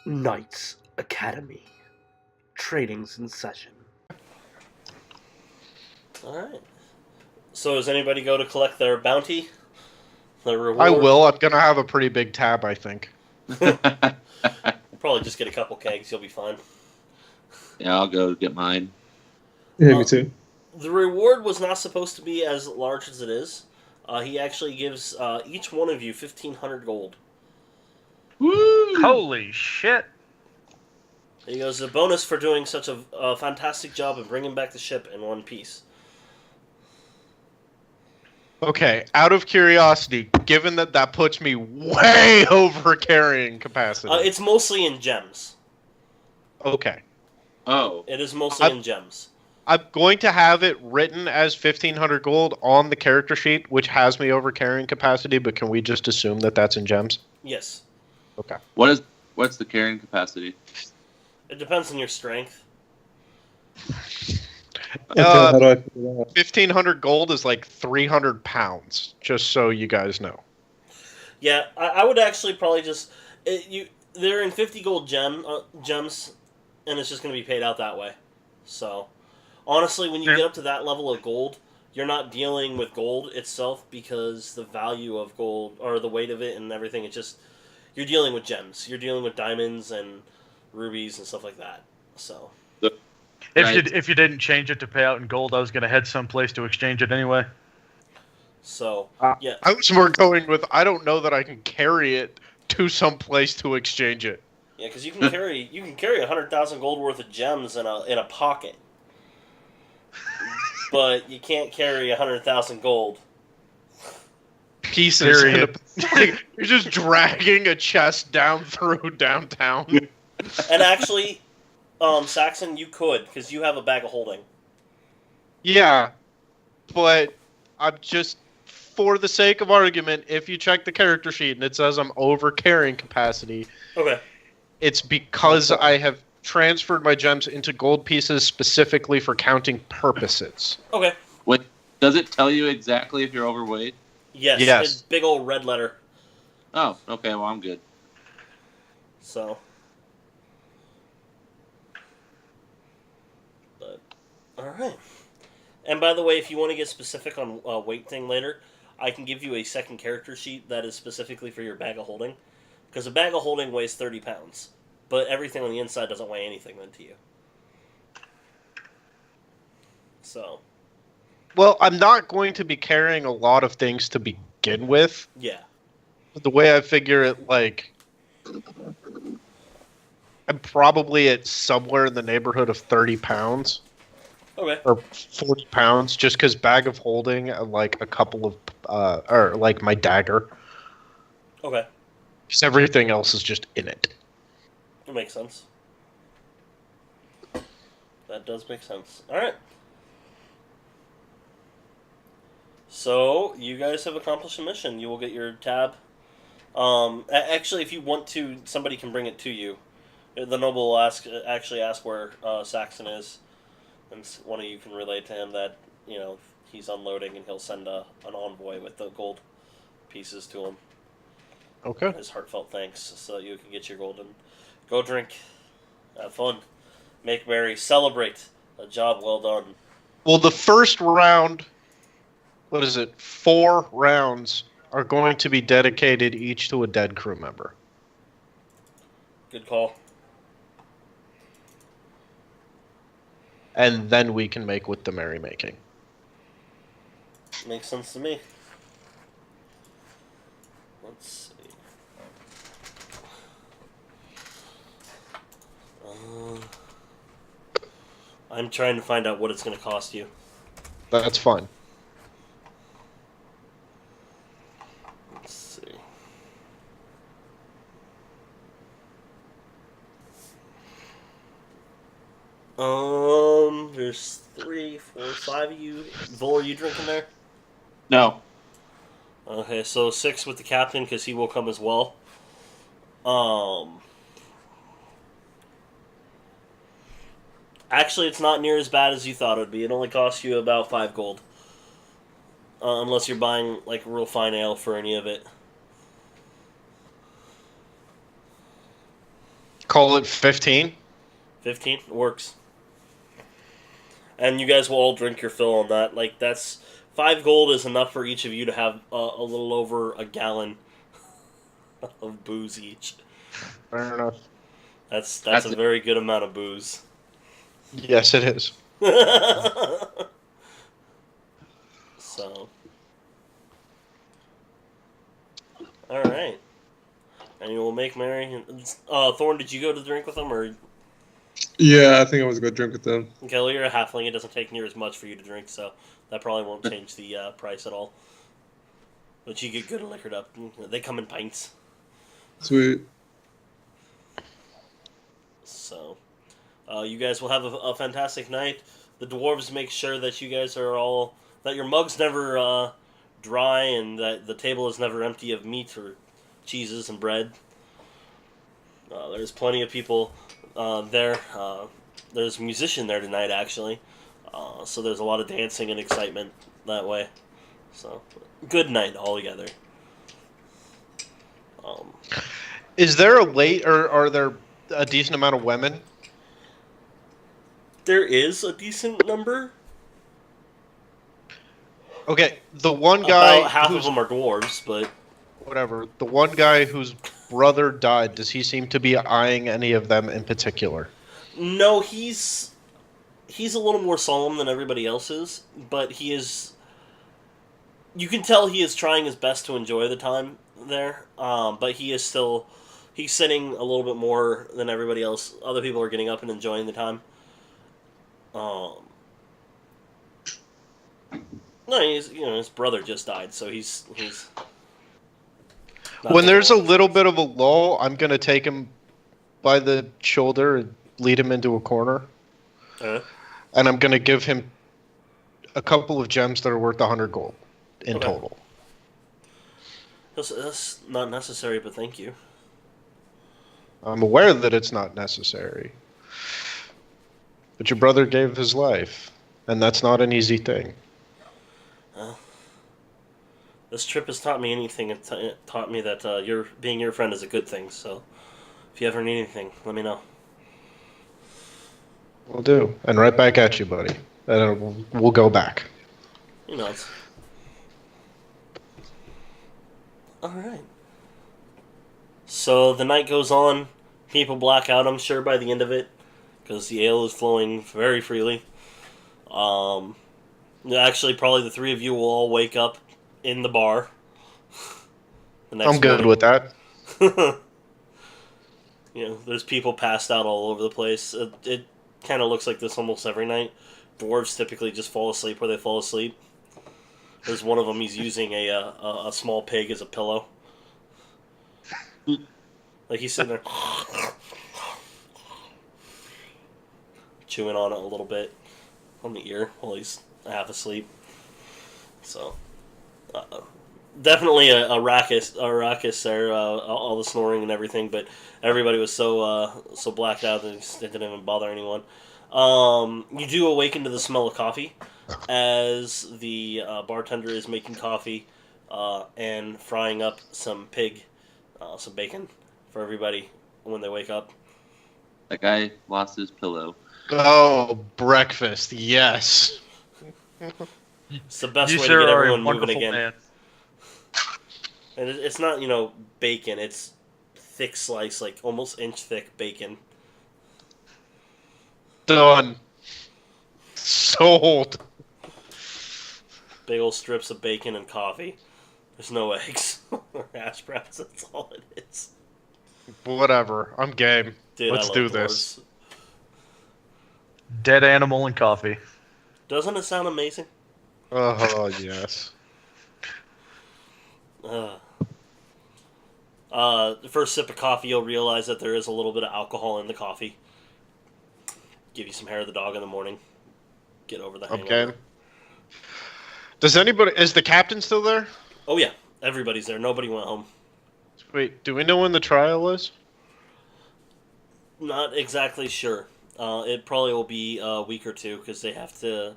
Knights Academy. Training's in session. Alright. So does anybody go to collect their bounty? Their reward? I will. I'm going to have a pretty big tab, I think. Probably just get a couple kegs, you'll be fine. Yeah, I'll go get mine. Yeah, me too. The reward was not supposed to be as large as it is. He actually gives each one of you 1,500 gold. Woo! Holy shit! He goes, a bonus for doing such a fantastic job and bringing back the ship in one piece. Okay, out of curiosity, given that puts me way over carrying capacity. It's mostly in gems. Okay. Oh. It is mostly in gems. I'm going to have it written as 1,500 gold on the character sheet, which has me over carrying capacity, but can we just assume that that's in gems? Yes. Okay. What's the carrying capacity? It depends on your strength. Okay, how do I figure that out? 1,500 gold is like 300 pounds, just so you guys know. Yeah, I would actually probably just... They're in 50 gold gems, and it's just going to be paid out that way. So, honestly, when you get up to that level of gold, you're not dealing with gold itself because the value of gold, or the weight of it and everything, it's just... You're dealing with gems. You're dealing with diamonds and rubies and stuff like that. So... If you didn't change it to pay out in gold, I was going to head someplace to exchange it anyway. So, yeah. I was more going with, I don't know that I can carry it to someplace to exchange it. Yeah, because you can carry 100,000 gold worth of gems in a pocket, but you can't carry 100,000 gold. Pieces. Like, you're just dragging a chest down through downtown. And actually, Saxon, you could, because you have a bag of holding. Yeah, but I'm just, for the sake of argument, if you check the character sheet and it says I'm over carrying capacity, Okay. it's because I have transferred my gems into gold pieces specifically for counting purposes. Okay. Wait, does it tell you exactly if you're overweight? Yes. Yes. It's big old red letter. Oh, okay, well, I'm good. So. But, alright. And by the way, if you want to get specific on weight thing later, I can give you a second character sheet that is specifically for your bag of holding. Because a bag of holding weighs 30 pounds. But everything on the inside doesn't weigh anything then to you. So. Well, I'm not going to be carrying a lot of things to begin with. Yeah. The way I figure it, like, I'm probably at somewhere in the neighborhood of 30 pounds. Okay. Or 40 pounds, just because bag of holding, like, a couple of, or, like, my dagger. Okay. Because everything else is just in it. It makes sense. That does make sense. Alright. So, you guys have accomplished a mission. You will get your tab. Actually, if you want to, somebody can bring it to you. The noble will actually ask where Saxon is, and one of you can relay to him that, he's unloading, and he'll send an envoy with the gold pieces to him. Okay. His heartfelt thanks, so that you can get your gold and go drink, have fun, make merry, celebrate a job well done. Well, the first round, 4 rounds are going to be dedicated each to a dead crew member. Good call. And then we can make with the merrymaking. Makes sense to me. Let's see. I'm trying to find out what it's going to cost you. That's fine. Let's see. There's 3, 4, 5 of you. Vol, are you drinking there? No. Okay, so 6 with the captain because he will come as well. Actually, it's not near as bad as you thought it would be. It only costs you about 5 gold. Unless you're buying, like, real fine ale for any of it. call it 15. 15 works. And you guys will all drink your fill on that. Like, that's 5 gold is enough for each of you to have a little over a gallon of booze each. Fair enough. That's That's a it. very good amount of booze. Yes, it is. So, all right. And you will make merry. Thorn, did you go to drink with them, or Yeah, I think I was gonna drink with them. okay? Well, you're a halfling. It doesn't take near as much for you to drink, so that probably won't change the price at all. But you get good and liquored up. They come in pints. Sweet. So, you guys will have a fantastic night. The dwarves make sure that you guys are all that your mug's never dry and that the table is never empty of meat or cheeses and bread. There's plenty of people there. There's a musician there tonight, actually. So there's a lot of dancing and excitement that way. So, good night altogether. Is there a late, or are there a decent amount of women? There is a decent number. Okay, the one guy About half of who's them are dwarves, but whatever. The one guy whose brother died. Does he seem to be eyeing any of them in particular? no, he's a little more solemn than everybody else is, but he is. You can tell he is trying his best to enjoy the time there, but he is still. He's sitting a little bit more than everybody else. Other people are getting up and enjoying the time. No, his brother just died, so he's. not When there's a taking little bit of a lull, I'm gonna take him by the shoulder and lead him into a corner, Uh, and I'm gonna give him a couple of gems that are worth 100 gold in Okay. total. that's not necessary, but thank you. I'm aware that it's not necessary, but your brother gave his life, and that's not an easy thing. This trip has taught me anything. It taught me that being your friend is a good thing. So, if you ever need anything, let me know. We'll do, and right back at you, buddy. And we'll go back. You know. All right. So the night goes on. People black out, I'm sure, by the end of it, because the ale is flowing very freely. Actually, probably the 3 of you will all wake up in the bar. The next I'm good morning. with that. There's people passed out all over the place. It kind of looks like this almost every night. Dwarves typically just fall asleep where they fall asleep. There's one of them. He's using a small pig as a pillow. Like he's sitting there chewing on it a little bit on the ear while he's half asleep. So, definitely a raucous there, all the snoring and everything. But everybody was so blacked out that it didn't even bother anyone. You do awaken to the smell of coffee as the bartender is making coffee and frying up some bacon for everybody when they wake up. That guy lost his pillow. Oh, breakfast, yes. It's the best You way sure to get are a everyone moving wonderful again. man. And it's not, bacon. It's thick slice, like almost inch thick bacon. Done. Sold. Big old strips of bacon and coffee. There's no eggs or hash browns. That's all it is. Whatever. I'm game. Dude, Let's I love do dwarves. this. Dead animal and coffee. Doesn't it sound amazing? Oh, yes. The first sip of coffee, you'll realize that there is a little bit of alcohol in the coffee. Give you some hair of the dog in the morning. Get over the hangover. Okay. Is the captain still there? Oh yeah, everybody's there. Nobody went home. Wait, do we know when the trial is? Not exactly sure. It probably will be a week or two because they have to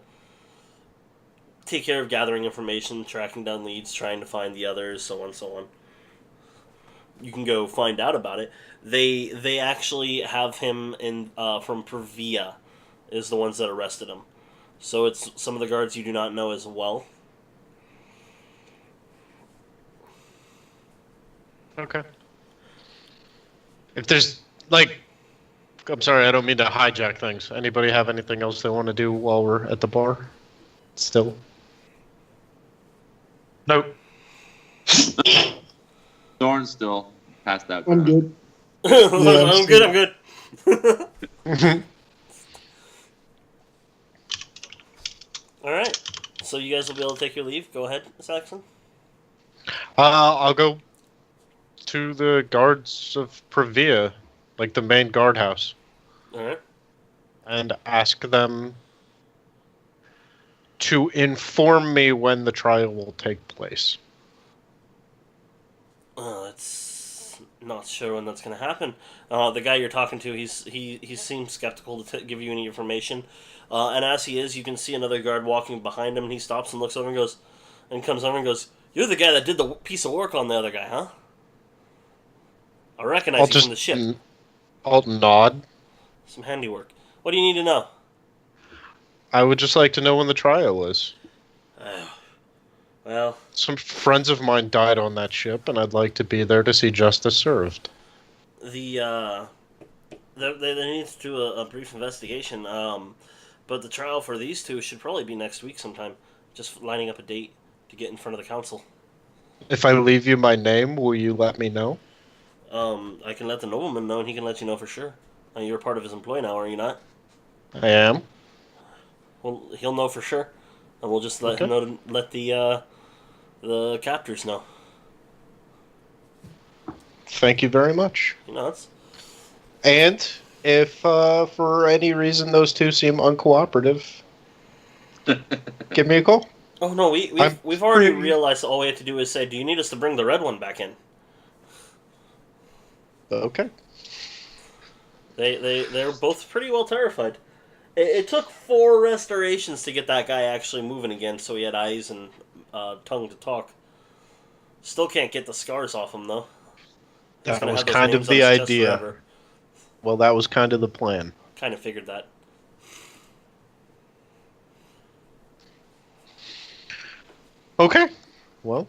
take care of gathering information, tracking down leads, trying to find the others, so on and so on. you can go find out about it. They actually have him in from Pangaea is the ones that arrested him. So it's some of the guards you do not know as well. Okay. If there's I'm sorry, I don't mean to hijack things. Anybody have anything else they want to do while we're at the bar? Still? Nope. Thorn's still passed out. I'm good. I'm good. All right. So you guys will be able to take your leave. Go ahead, Saxon. I'll go to the guards of Pangaea, like the main guardhouse, All right. and ask them to inform me when the trial will take place. It's not sure when that's going to happen. The guy you're talking to, he seems skeptical to give you any information. And as he is, you can see another guard walking behind him, and he stops and looks over and comes over and goes, "You're the guy that did the piece of work on the other guy, huh? I recognize you from the ship. I'll nod. Some handiwork. What do you need to know?" I would just like to know when the trial is. Well, Some friends of mine died on that ship, and I'd like to be there to see justice served. they need to do a brief investigation. But the trial for these two should probably be next week sometime. Just lining up a date to get in front of the council. If I leave you my name, will you let me know? I can let the nobleman know, and he can let you know for sure. You're part of his employ now, are you not? I am. Well, he'll know for sure, and we'll just let him know. Let the captors know. Thank you very much. You know, it's And if for any reason those two seem uncooperative, give me a call. Oh no, we've already realized all we have to do is say, "Do you need us to bring the red one back in?" Okay. They're both pretty well terrified. It took 4 restorations to get that guy actually moving again, so he had eyes and tongue to talk. Still can't get the scars off him though. He's That gonna was have those kind names of on the his chest idea. forever. Well, that was kind of the plan. Kind of figured that. Okay. Well,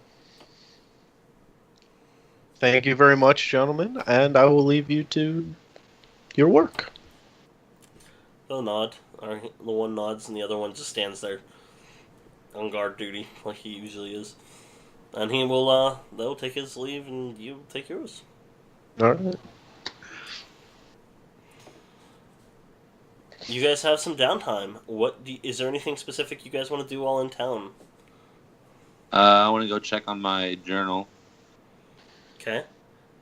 thank you very much, gentlemen, and I will leave you to your work. He'll nod. Or the one nods and the other one just stands there on guard duty like he usually is. And they'll take his leave and you take yours. All right. You guys have some downtime. Is there anything specific you guys want to do while in town? I want to go check on my journal. Okay.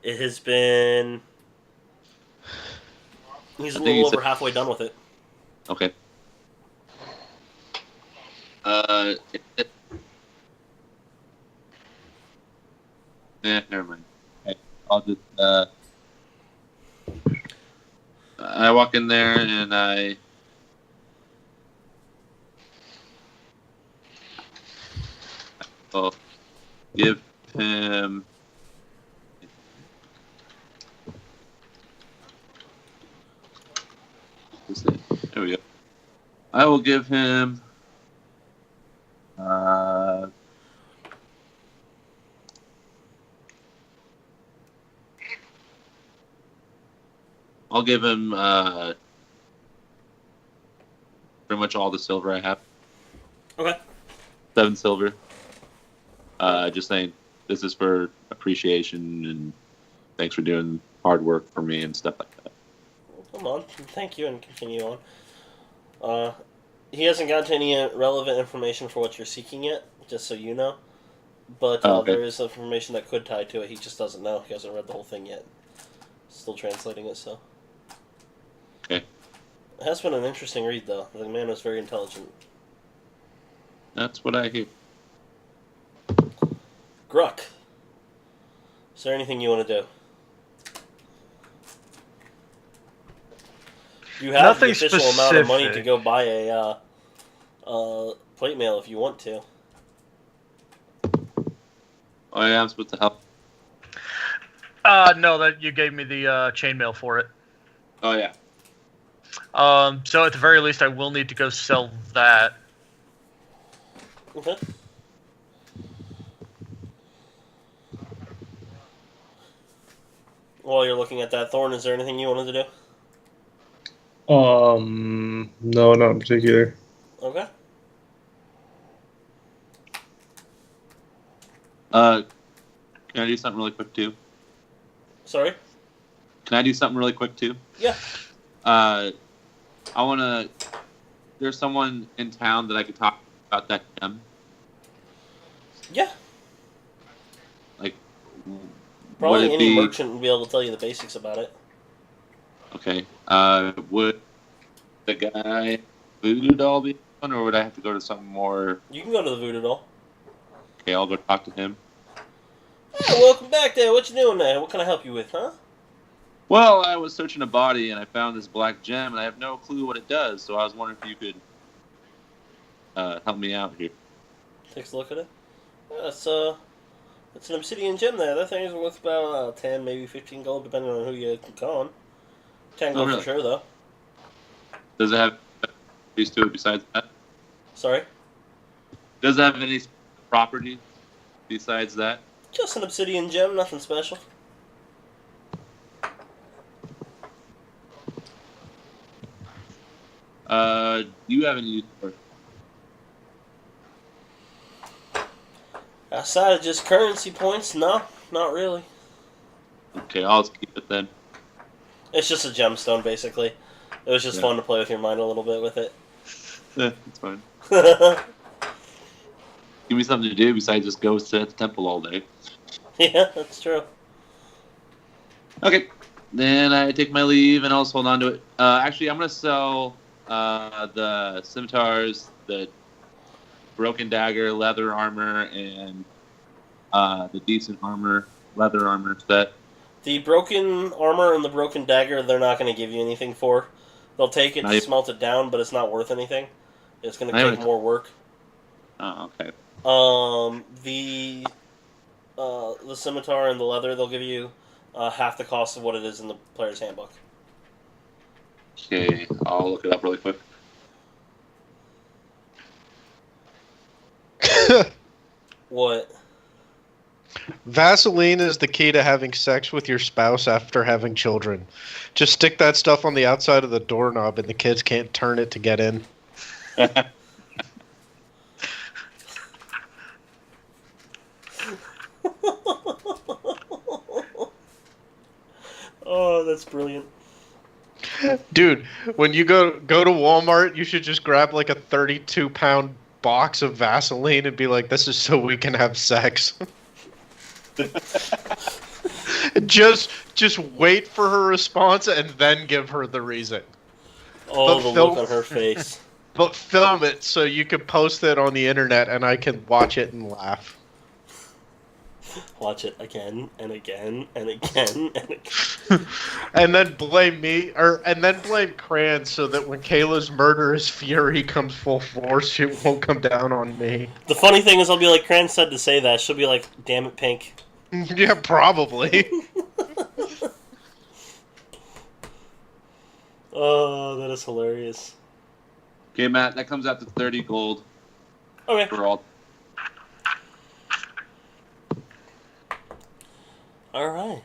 It has been... He's a I think little he said- over halfway done with it. Okay. Never mind. Okay, I'll just I walk in there and I'll give him. There we go. I will give him. I'll give him pretty much all the silver I have. Okay. 7 silver. Just saying this is for appreciation and thanks for doing hard work for me and stuff like that. Come on. Thank you, and continue on. He hasn't gotten to any relevant information for what you're seeking yet, just so you know. But okay. There is information that could tie to it. He just doesn't know. He hasn't read the whole thing yet. Still translating it, so. Okay. It has been an interesting read, though. The man was very intelligent. That's what I hear. Gruck, is there anything you want to do? You have Nothing the official amount of money to specific. go buy a plate mail if you want to. Oh yeah, I'm supposed to help. No, that you gave me the chainmail for it. Oh yeah. So at the very least, I will need to go sell that. Okay. While you're looking at that, Thorn, is there anything you wanted to do? No, not in particular. Okay. Can I do something really quick too? Sorry? Can I do something really quick too? Yeah. I want to. There's someone in town that I could talk about that gem. Yeah. Like, Probably would it any be merchant will be able to tell you the basics about it. okay? Would the guy Voodoo Doll be one, or would I have to go to something more? You can go to the Voodoo Doll. Okay, I'll go talk to him. Hey, welcome back there. What you doing there? What can I help you with, huh? Well, I was searching a body and I found this black gem, and I have no clue what it does. So I was wondering if you could help me out here. Takes a look at it. Yeah, it's an obsidian gem there. That thing is worth about 10, maybe 15 gold, depending on who you call on. 10 gold really? for sure, though. Does it have these two besides that? Sorry? Does it have any property besides that? Just an obsidian gem, nothing special. Do you have any use for it? Outside of just currency points, no, not really. Okay, I'll just keep it then. It's just a gemstone, basically. It was just fun to play with your mind a little bit with it. It's fine. Give me something to do besides just go sit at the temple all day. Yeah, that's true. Okay, then I take my leave and I'll just hold on to it. Actually, I'm going to sell the scimitars, the broken dagger, leather armor, and the decent armor, leather armor set. The broken armor and the broken dagger, they're not going to give you anything for. They'll take it, smelt it down, but it's not worth anything. It's going to take more work. Oh, okay. The scimitar and the leather, they'll give you half the cost of what it is in the player's handbook. Okay, I'll look it up really quick. What? Vaseline is the key to having sex with your spouse after having children. Just stick that stuff on the outside of the doorknob and the kids can't turn it to get in. Oh, that's brilliant. Dude, when you go to Walmart, you should just grab like a 32-pound box of Vaseline and be like, this is so we can have sex. Just wait for her response and then give her the reason. Oh, the look on her face. But film it so you can post it on the internet and I can watch it and laugh. Watch it again and again and again and again. And then blame me, and then blame Cran so that when Kayla's murderous fury comes full force, it won't come down on me. The funny thing is, I'll be like, Cran said to say that. She'll be like, damn it, Pink. Yeah, probably. Oh, that is hilarious. Okay, Matt, that comes out to 30 gold. Okay. For all. Alright.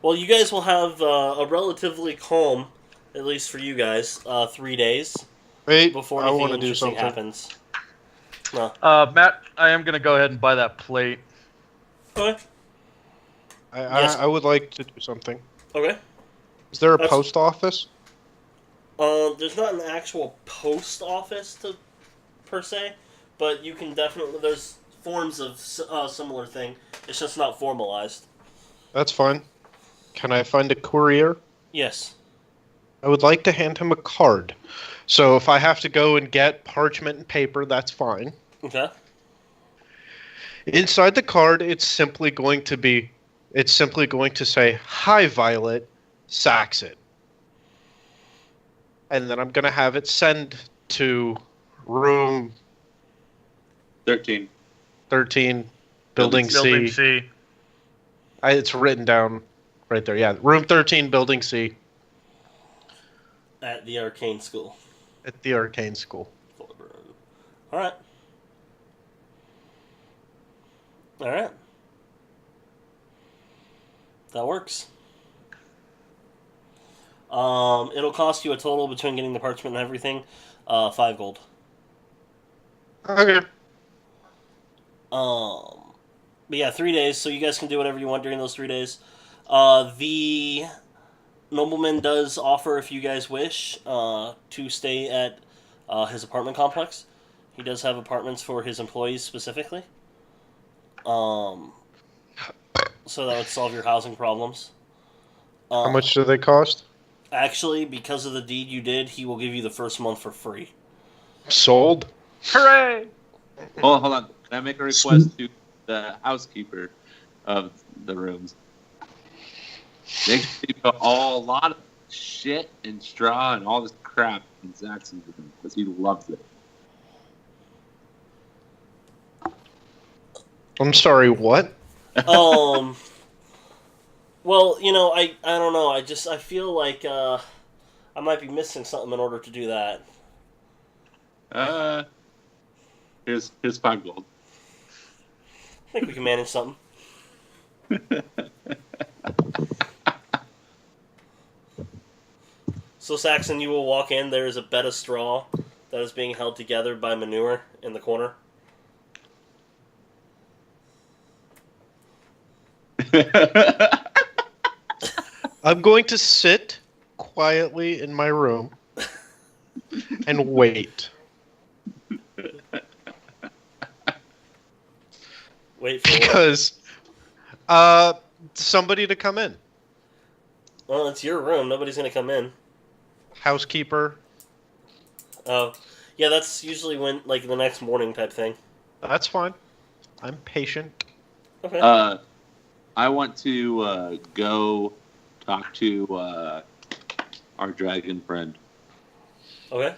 Well, you guys will have a relatively calm, at least for you guys, 3 days Wait, before I anything want to do interesting something. happens. No. Matt, I am going to go ahead and buy that plate. Okay. I would like to do something. Okay. Is there a post office? There's not an actual post office per se, but you can definitely, there's forms of similar thing. It's just not formalized. That's fine. Can I find a courier? Yes. I would like to hand him a card. So if I have to go and get parchment and paper, that's fine. Okay. Inside the card, it's simply going to say, "Hi, Violet, Saxon." And then I'm going to have it send to room 13. 13, building C. Building C. It's written down right there. Yeah, room 13, building C, At the arcane school. at the arcane school. All right. All right. That works. It'll cost you a total between getting the parchment and everything, 5 gold. Okay. But yeah, 3 days, so you guys can do whatever you want during those 3 days. The nobleman does offer, if you guys wish, to stay at his apartment complex. He does have apartments for his employees specifically. So that would solve your housing problems. How much do they cost? Actually, because of the deed you did, he will give you the first month for free. Sold. Hooray! Oh, hold on. Can I make a request to the housekeeper of the rooms? They put a lot of shit and straw and all this crap in Zaxxon's room because he loves it. I'm sorry, what? Well, I don't know. I feel like I might be missing something in order to do that. Here's 5 gold. I think we can manage something. So, Saxon, you will walk in. There is a bed of straw that is being held together by manure in the corner. I'm going to sit quietly in my room and wait. Wait for what? Because somebody to come in. Well, it's your room. Nobody's going to come in. Housekeeper. Oh. Yeah, that's usually when, like, the next morning type thing. That's fine. I'm patient. Okay. I want to go talk to our dragon friend. Okay.